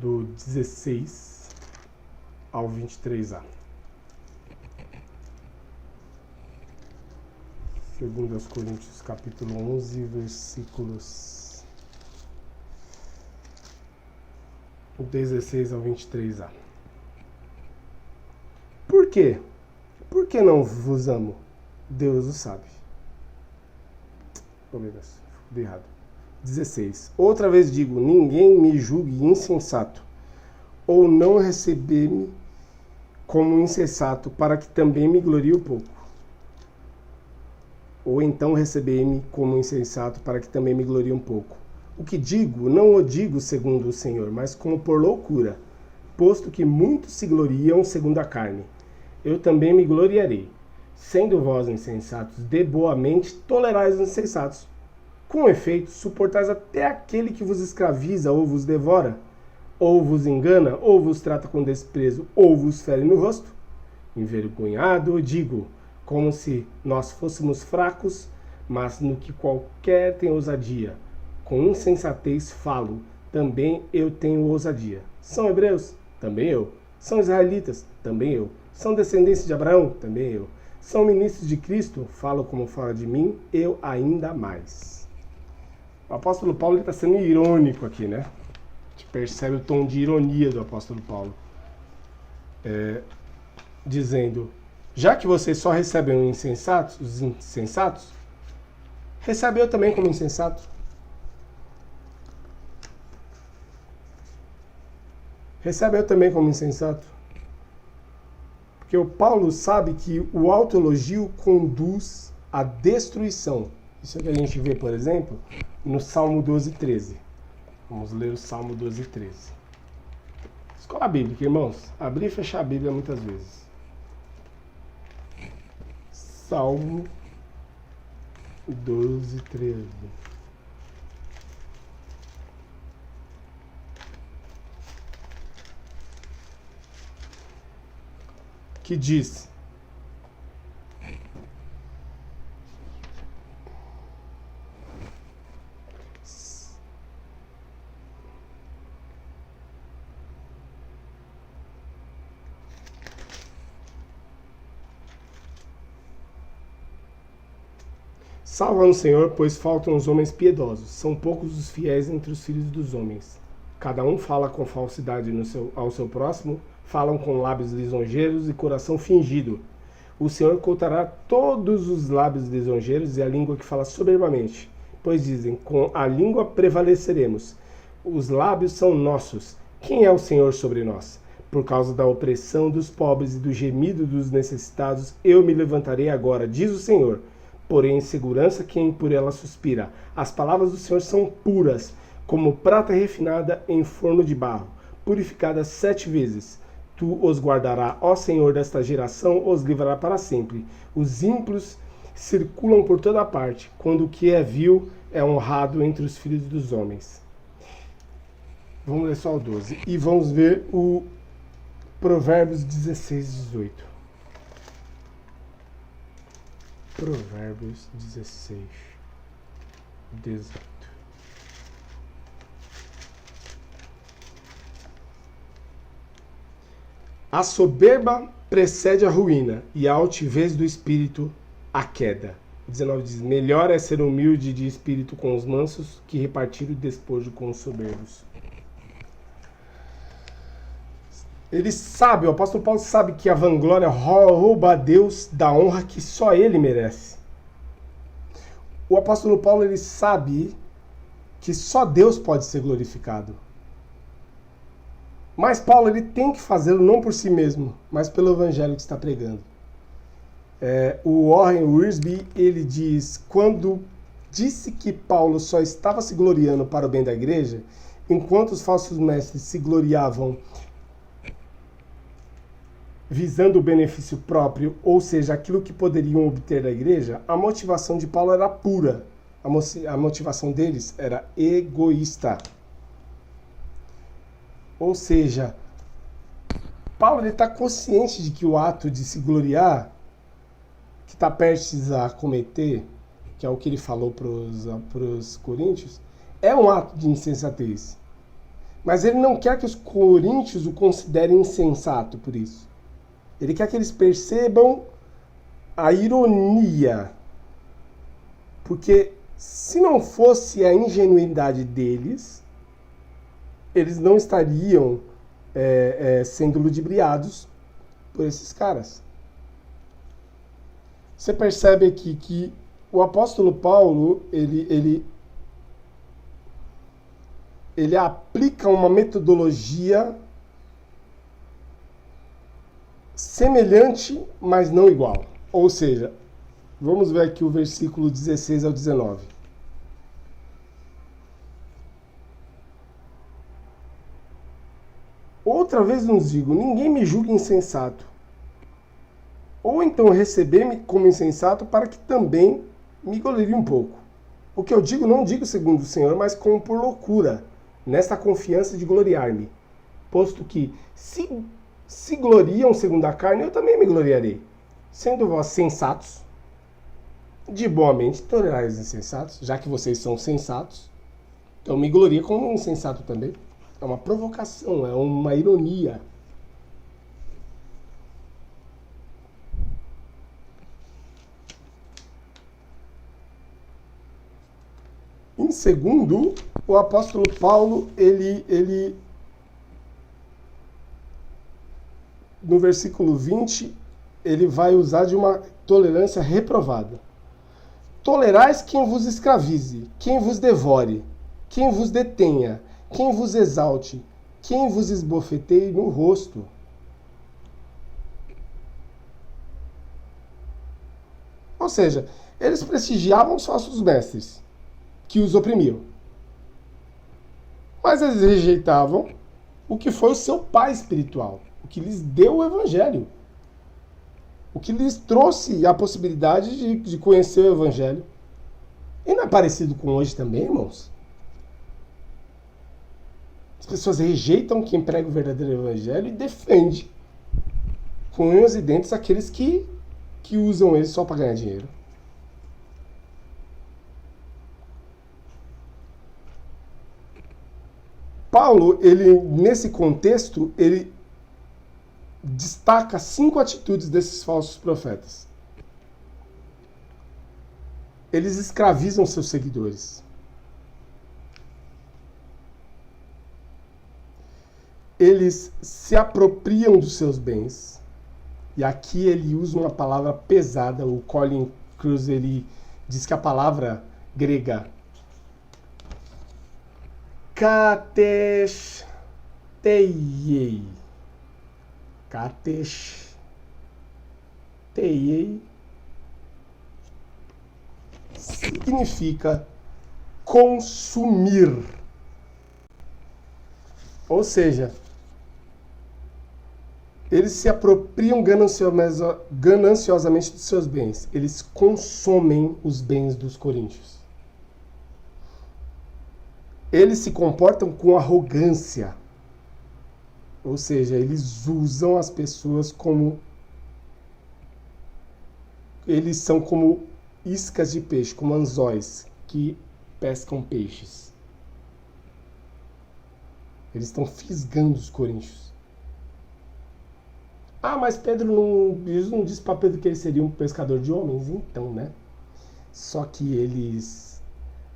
16 ao 23a. 2 Coríntios capítulo 11, versículos 16 ao 23a. Por quê? Por que não vos amo? Deus o sabe. Oh, meu Deus, dei errado. 16. Outra vez digo, ninguém me julgue insensato, ou não receber-me como insensato, para que também me glorie um pouco. Ou então receber-me como insensato, para que também me glorie um pouco. O que digo, não o digo segundo o Senhor, mas como por loucura, posto que muitos se gloriam segundo a carne. Eu também me gloriarei, sendo vós insensatos, de boa mente tolerais os insensatos. Com efeito, suportais até aquele que vos escraviza ou vos devora, ou vos engana, ou vos trata com desprezo, ou vos fere no rosto. Envergonhado, digo, como se nós fôssemos fracos, mas no que qualquer tem ousadia. Com insensatez falo, também eu tenho ousadia. São hebreus? Também eu. São israelitas? Também eu. São descendentes de Abraão? Também eu. São ministros de Cristo? Falo como fora de mim, eu ainda mais. O apóstolo Paulo está sendo irônico aqui, né? A gente percebe o tom de ironia do apóstolo Paulo. Dizendo, já que vocês só recebem os insensatos, recebe eu também como insensato. Recebe eu também como insensato. Porque o Paulo sabe que o autoelogio conduz à destruição. Isso é que a gente vê, por exemplo, no Salmo 12:13. Vamos ler o Salmo 12:13. Escola bíblica, irmãos. Abrir e fechar a Bíblia muitas vezes. Salmo 12:13. Que diz: salva-nos, Senhor, pois faltam os homens piedosos. São poucos os fiéis entre os filhos dos homens. Cada um fala com falsidade ao seu próximo, falam com lábios lisonjeiros e coração fingido. O Senhor cortará todos os lábios lisonjeiros e a língua que fala soberbamente. Pois dizem, com a língua prevaleceremos. Os lábios são nossos. Quem é o Senhor sobre nós? Por causa da opressão dos pobres e do gemido dos necessitados, eu me levantarei agora, diz o Senhor. Porém, em segurança quem por ela suspira. As palavras do Senhor são puras, como prata refinada em forno de barro, purificada 7 vezes. Tu os guardarás, ó Senhor, desta geração, os livrará para sempre. Os ímpios circulam por toda parte, quando o que é vil é honrado entre os filhos dos homens. Vamos ler só o 12. E vamos ver o Provérbios 16:18. Provérbios 16:18. A soberba precede a ruína, e a altivez do espírito a queda. 19 diz: melhor é ser humilde de espírito com os mansos que repartir o despojo com os soberbos. Ele sabe, o apóstolo Paulo sabe que a vanglória rouba a Deus da honra que só ele merece. O apóstolo Paulo, ele sabe que só Deus pode ser glorificado. Mas Paulo, ele tem que fazê-lo não por si mesmo, mas pelo evangelho que está pregando. O Warren Wiersbe, ele diz, quando disse que Paulo só estava se gloriando para o bem da igreja, enquanto os falsos mestres se gloriavam visando o benefício próprio, ou seja, aquilo que poderiam obter da igreja, a motivação de Paulo era pura. A motivação deles era egoísta. Ou seja, Paulo está consciente de que o ato de se gloriar, que está prestes a cometer, que é o que ele falou para os coríntios, é um ato de insensatez. Mas ele não quer que os coríntios o considerem insensato por isso. Ele quer que eles percebam a ironia. Porque se não fosse a ingenuidade deles, eles não estariam sendo ludibriados por esses caras. Você percebe aqui que o apóstolo Paulo, ele aplica uma metodologia semelhante, mas não igual. Ou seja, vamos ver aqui o versículo 16 ao 19. Outra vez nos digo, ninguém me julgue insensato. Ou então receber-me como insensato para que também me glorie um pouco. O que eu digo, não digo segundo o Senhor, mas como por loucura, nesta confiança de gloriar-me. Posto que, se gloriam segundo a carne, eu também me gloriarei. Sendo vós sensatos, de boa mente, tolerai os insensatos, já que vocês são sensatos, então me gloria como um insensato também. É uma provocação, é uma ironia. Em segundo, o apóstolo Paulo, ele no versículo 20, ele vai usar de uma tolerância reprovada. Tolerais quem vos escravize, quem vos devore, quem vos detenha, quem vos exalte, quem vos esbofeteie no rosto. Ou seja, eles prestigiavam os falsos mestres que os oprimiam. Mas eles rejeitavam o que foi o seu pai espiritual, o que lhes deu o evangelho, o que lhes trouxe a possibilidade de conhecer o evangelho. E não é parecido com hoje também, irmãos? As pessoas rejeitam quem prega o verdadeiro evangelho e defende com unhas e dentes aqueles que usam ele só para ganhar dinheiro. Paulo, ele, nesse contexto, ele destaca 5 atitudes desses falsos profetas. Eles escravizam seus seguidores. Eles se apropriam dos seus bens. E aqui ele usa uma palavra pesada. O Colin Kruse, ele diz que a palavra grega katesteiei significa consumir. Ou seja, eles se apropriam gananciosamente dos seus bens. Eles consomem os bens dos coríntios. Eles se comportam com arrogância. Ou seja, eles usam as pessoas como... Eles são como iscas de peixe, como anzóis que pescam peixes. Eles estão fisgando os coríntios. Ah, mas Jesus não disse para Pedro que ele seria um pescador de homens? Então, né? Só que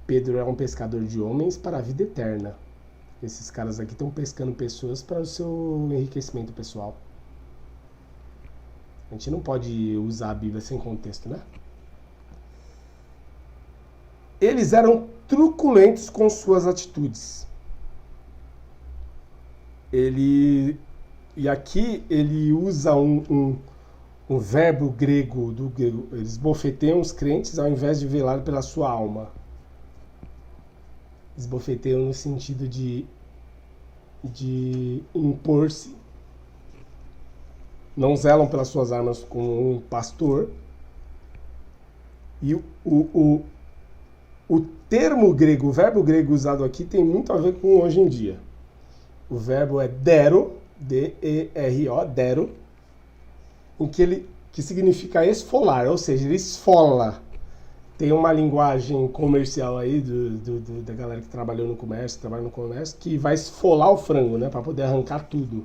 Pedro é um pescador de homens para a vida eterna. Esses caras aqui estão pescando pessoas para o seu enriquecimento pessoal. A gente não pode usar a Bíblia sem contexto, né? Eles eram truculentos com suas atitudes. E aqui ele usa um verbo grego do grego. Eles bofeteiam os crentes ao invés de velar pela sua alma. Eles bofeteiam no sentido de impor-se. Não zelam pelas suas armas como um pastor. E o termo grego, o verbo grego usado aqui tem muito a ver com hoje em dia. O verbo é dero, D-E-R-O, dero, que significa esfolar, ou seja, ele esfola. Tem uma linguagem comercial aí da galera que trabalha no comércio, que vai esfolar o frango, né, para poder arrancar tudo.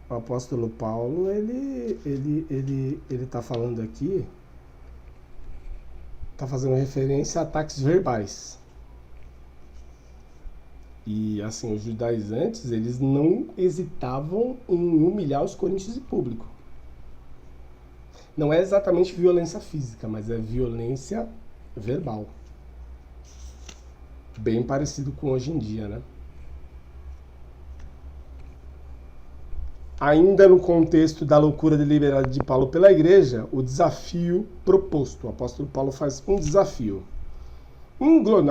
O apóstolo Paulo, ele tá falando aqui, tá fazendo referência a ataques verbais. E assim, os judaizantes, eles não hesitavam em humilhar os coríntios em público. Não é exatamente violência física, mas é violência verbal. Bem parecido com hoje em dia, né? Ainda no contexto da loucura deliberada de Paulo pela igreja, o desafio proposto. O apóstolo Paulo faz um desafio.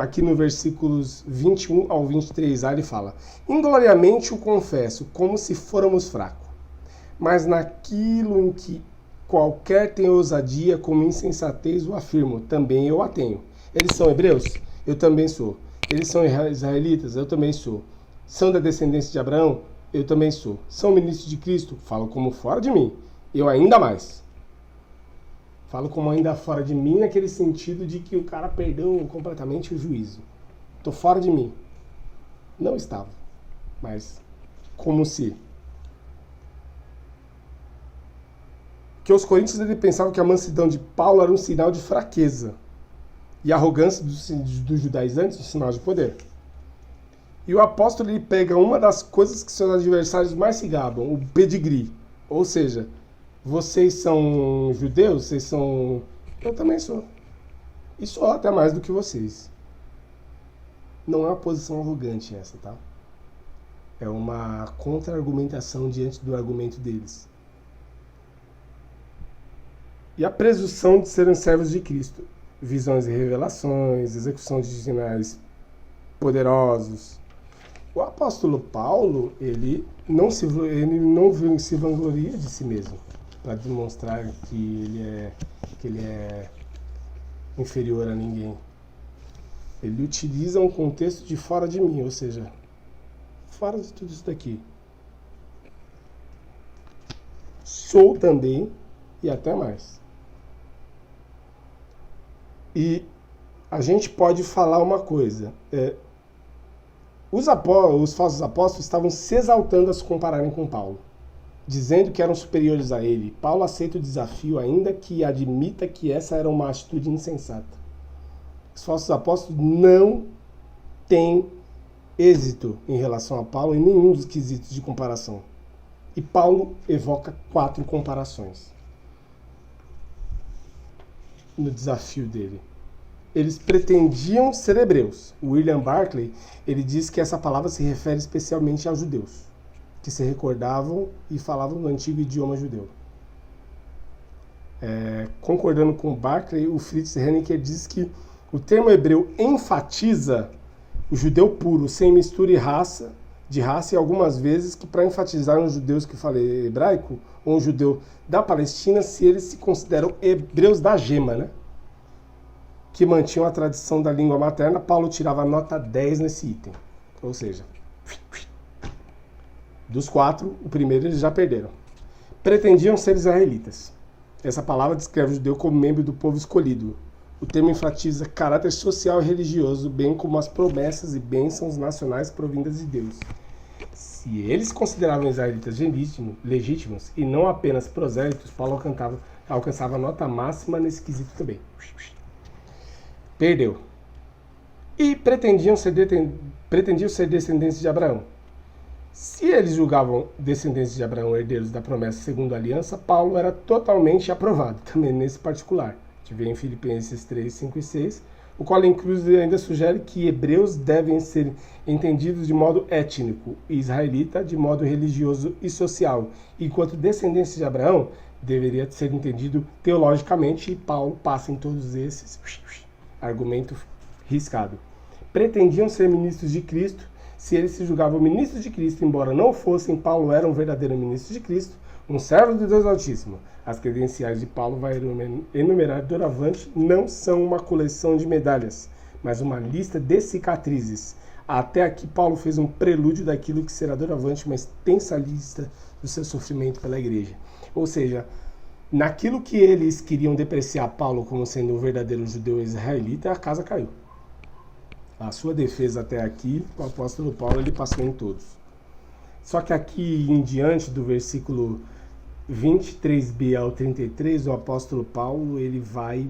Aqui no versículos 21 ao 23a ele fala: ingloriamente o confesso, como se fôramos fracos, mas naquilo em que qualquer tem ousadia, como insensatez o afirmo, também eu a tenho. Eles são hebreus? Eu também sou. Eles são israelitas? Eu também sou. São da descendência de Abraão? Eu também sou. São ministros de Cristo? Falo como fora de mim. Eu ainda mais. Falo como ainda fora de mim, naquele sentido de que o cara perdeu completamente o juízo. Estou fora de mim. Não estava. Mas como se. Que os coríntios ele pensavam que a mansidão de Paulo era um sinal de fraqueza. E a arrogância dos judaizantes um sinal de poder. E o apóstolo ele pega uma das coisas que seus adversários mais se gabam, o pedigree. Ou seja, vocês são judeus? Vocês são... Eu também sou. E sou até mais do que vocês. Não é uma posição arrogante essa, tá? É uma contra-argumentação diante do argumento deles. E a presunção de serem servos de Cristo. Visões e revelações, execução de sinais poderosos. O apóstolo Paulo, ele não se vangloria de si mesmo, para demonstrar que ele é inferior a ninguém. Ele utiliza um contexto de fora de mim, ou seja, fora de tudo isso daqui. Sou também e até mais. E a gente pode falar uma coisa. Os falsos apóstolos estavam se exaltando a se compararem com Paulo, dizendo que eram superiores a ele. Paulo aceita o desafio, ainda que admita que essa era uma atitude insensata. Os falsos apóstolos não têm êxito em relação a Paulo em nenhum dos quesitos de comparação. E Paulo evoca 4 comparações no desafio dele. Eles pretendiam ser hebreus. O William Barclay, ele diz que essa palavra se refere especialmente aos judeus, que se recordavam e falavam no antigo idioma judeu. Concordando com Barclay, o Fritz Henniker diz que o termo hebreu enfatiza o judeu puro, sem mistura de raça, e algumas vezes que para enfatizar um judeu que fala hebraico, ou um judeu da Palestina, se eles se consideram hebreus da gema, né? Que mantinham a tradição da língua materna, Paulo tirava nota 10 nesse item. Ou seja, dos 4, o primeiro eles já perderam. Pretendiam ser israelitas. Essa palavra descreve o judeu como membro do povo escolhido. O termo enfatiza caráter social e religioso, bem como as promessas e bênçãos nacionais provindas de Deus. Se eles consideravam israelitas legítimos e não apenas prosélitos, Paulo alcançava a nota máxima nesse quesito também. Perdeu. E pretendiam ser descendentes de Abraão. Se eles julgavam descendentes de Abraão herdeiros da promessa segundo a aliança, Paulo era totalmente aprovado, também nesse particular. A gente vê em Filipenses 3, 5 e 6, o qual inclusive ainda sugere que hebreus devem ser entendidos de modo étnico e israelita de modo religioso e social, enquanto descendentes de Abraão deveria ser entendido teologicamente, e Paulo passa em todos esses argumento riscado. Pretendiam ser ministros de Cristo. Se eles se julgavam ministros de Cristo, embora não fossem, Paulo era um verdadeiro ministro de Cristo, um servo de Deus Altíssimo. As credenciais de Paulo vai enumerar doravante não são uma coleção de medalhas, mas uma lista de cicatrizes. Até aqui Paulo fez um prelúdio daquilo que será doravante uma extensa lista do seu sofrimento pela igreja. Ou seja, naquilo que eles queriam depreciar Paulo como sendo um verdadeiro judeu israelita, a casa caiu. A sua defesa até aqui, o apóstolo Paulo, ele passou em todos. Só que aqui em diante do versículo 23b ao 33, o apóstolo Paulo, ele vai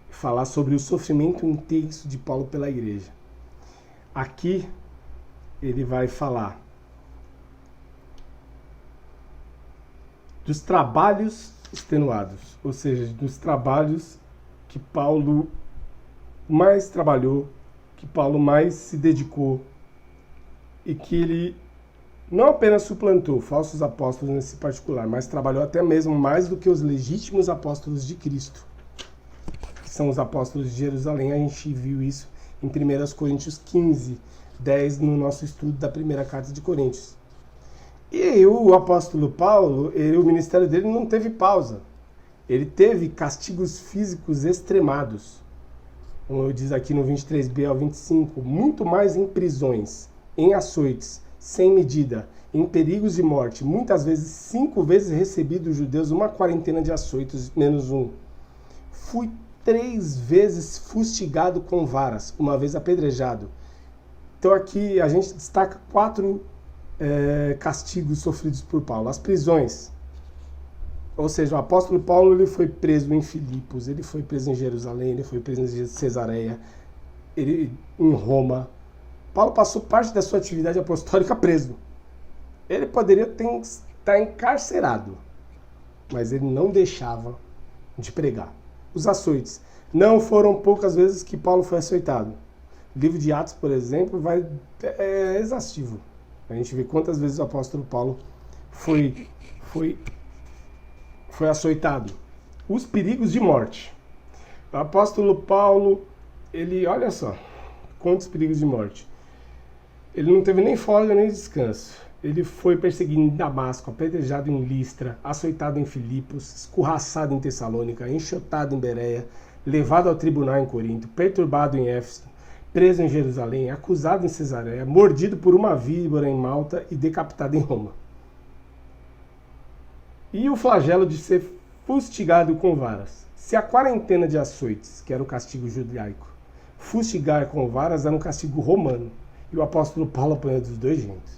falar sobre o sofrimento intenso de Paulo pela igreja. Aqui ele vai falar dos trabalhos extenuados, ou seja, dos trabalhos que Paulo mais trabalhou, que Paulo mais se dedicou, e que ele não apenas suplantou falsos apóstolos nesse particular, mas trabalhou até mesmo mais do que os legítimos apóstolos de Cristo, que são os apóstolos de Jerusalém. A gente viu isso em 1 Coríntios 15, 10, no nosso estudo da primeira carta de Coríntios. E o apóstolo Paulo, o ministério dele não teve pausa. Ele teve castigos físicos extremados. Como diz aqui no 23b ao 25, muito mais em prisões, em açoites, sem medida, em perigos de morte, muitas vezes 5 vezes recebi dos judeus uma quarentena de açoites, menos um. Fui 3 vezes fustigado com varas, uma vez apedrejado. Então aqui a gente destaca 4 castigos sofridos por Paulo. As prisões. Ou seja, o apóstolo Paulo ele foi preso em Filipos, ele foi preso em Jerusalém, ele foi preso em Cesareia, em Roma. Paulo passou parte da sua atividade apostólica preso. Ele poderia estar encarcerado, mas ele não deixava de pregar. Os açoites. Não foram poucas vezes que Paulo foi açoitado. O livro de Atos, por exemplo, é exaustivo. A gente vê quantas vezes o apóstolo Paulo foi açoitado. Os perigos de morte. O apóstolo Paulo, olha só, quantos perigos de morte. Ele não teve nem folga nem descanso. Ele foi perseguido em Damasco, apedrejado em Listra, açoitado em Filipos, escorraçado em Tessalônica, enxotado em Bereia, levado ao tribunal em Corinto, perturbado em Éfeso, preso em Jerusalém, acusado em Cesareia, mordido por uma víbora em Malta e decapitado em Roma. E o flagelo de ser fustigado com varas. Se a quarentena de açoites, que era o castigo judaico, fustigar com varas era um castigo romano, e o apóstolo Paulo apanhou dos dois jeitos.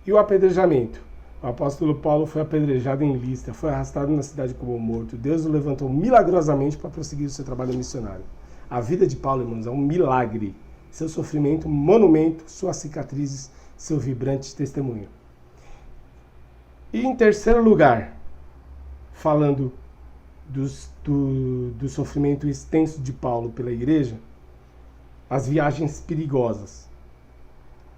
E o apedrejamento? O apóstolo Paulo foi apedrejado em Listra, foi arrastado na cidade como morto. Deus o levantou milagrosamente para prosseguir o seu trabalho missionário. A vida de Paulo, irmãos, é um milagre. Seu sofrimento, monumento, suas cicatrizes, seu vibrante testemunho. E em terceiro lugar, falando do sofrimento extenso de Paulo pela igreja, as viagens perigosas.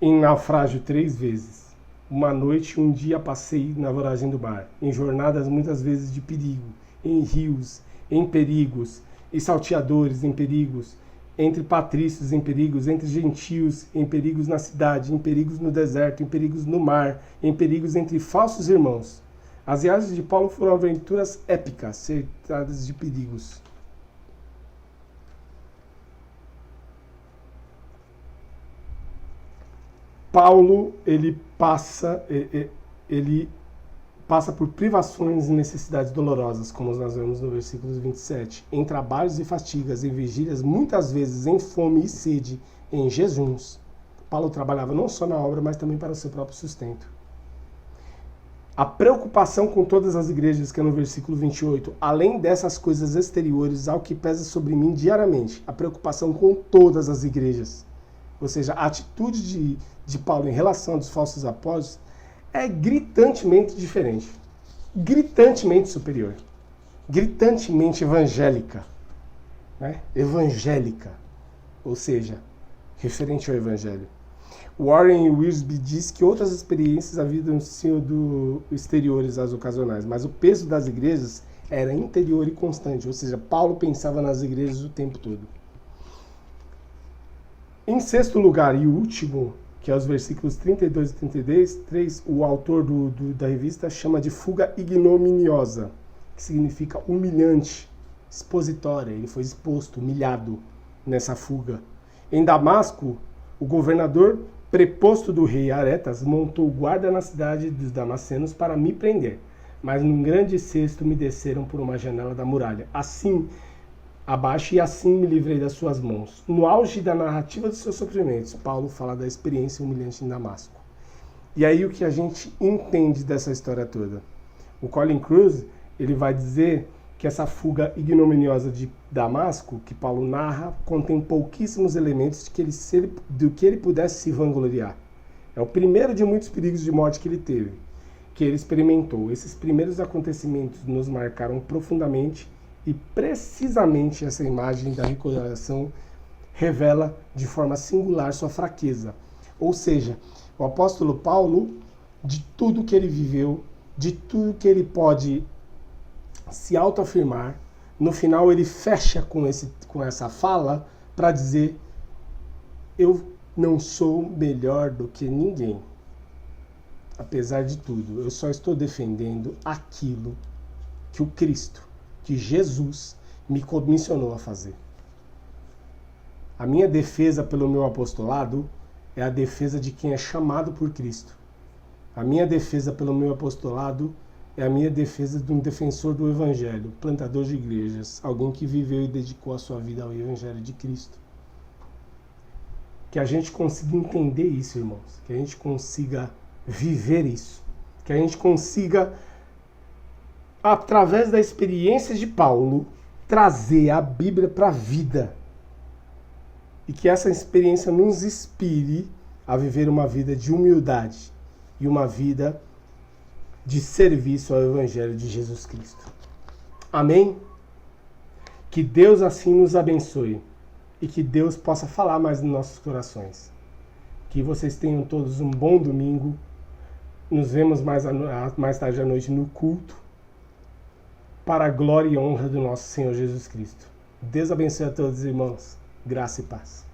Em naufrágio 3 vezes. Uma noite e um dia passei na voragem do mar, em jornadas muitas vezes de perigo, em rios, em perigos, e salteadores em perigos, entre patrícios em perigos, entre gentios em perigos na cidade, em perigos no deserto, em perigos no mar, em perigos entre falsos irmãos. As viagens de Paulo foram aventuras épicas, cercadas de perigos. Paulo, ele passa por privações e necessidades dolorosas, como nós vemos no versículo 27, em trabalhos e fatigas, em vigílias, muitas vezes em fome e sede, em jejuns. Paulo trabalhava não só na obra, mas também para o seu próprio sustento. A preocupação com todas as igrejas, que é no versículo 28, além dessas coisas exteriores, ao que pesa sobre mim diariamente, a preocupação com todas as igrejas. Ou seja, a atitude de Paulo em relação aos falsos apóstolos é gritantemente diferente, gritantemente superior, gritantemente evangélica, né? Evangélica, ou seja, referente ao evangelho. Warren Wiersbe diz que outras experiências haviam sido exteriores às ocasionais, mas o peso das igrejas era interior e constante, ou seja, Paulo pensava nas igrejas o tempo todo. Em sexto lugar e último, que é os versículos 32 e 33, o autor da revista chama de fuga ignominiosa, que significa humilhante, expositória. Ele foi exposto, humilhado nessa fuga. Em Damasco, o governador preposto do rei Aretas montou guarda na cidade dos damascenos para me prender, mas num grande cesto me desceram por uma janela da muralha. Assim abaixo, e assim me livrei das suas mãos. No auge da narrativa dos seus sofrimentos, Paulo fala da experiência humilhante em Damasco. E aí o que a gente entende dessa história toda? O Colin Kruse, ele vai dizer que essa fuga ignominiosa de Damasco, que Paulo narra, contém pouquíssimos elementos do que ele pudesse se vangloriar. É o primeiro de muitos perigos de morte que ele teve, que ele experimentou. Esses primeiros acontecimentos nos marcaram profundamente. E precisamente essa imagem da recordação revela de forma singular sua fraqueza. Ou seja, o apóstolo Paulo, de tudo que ele viveu, de tudo que ele pode se autoafirmar, no final ele fecha com essa fala para dizer: eu não sou melhor do que ninguém. Apesar de tudo, eu só estou defendendo aquilo que o Cristo, que Jesus me comissionou a fazer. A minha defesa pelo meu apostolado é a defesa de quem é chamado por Cristo. A minha defesa pelo meu apostolado é a minha defesa de um defensor do Evangelho, plantador de igrejas, alguém que viveu e dedicou a sua vida ao Evangelho de Cristo. Que a gente consiga entender isso, irmãos. Que a gente consiga viver isso. Que a gente consiga, através da experiência de Paulo, trazer a Bíblia para a vida. E que essa experiência nos inspire a viver uma vida de humildade e uma vida de serviço ao Evangelho de Jesus Cristo. Amém? Que Deus assim nos abençoe. e que Deus possa falar mais nos nossos corações. Que vocês tenham todos um bom domingo. Nos vemos mais tarde à noite no culto, para a glória e honra do nosso Senhor Jesus Cristo. Deus abençoe a todos, irmãos. Graça e paz.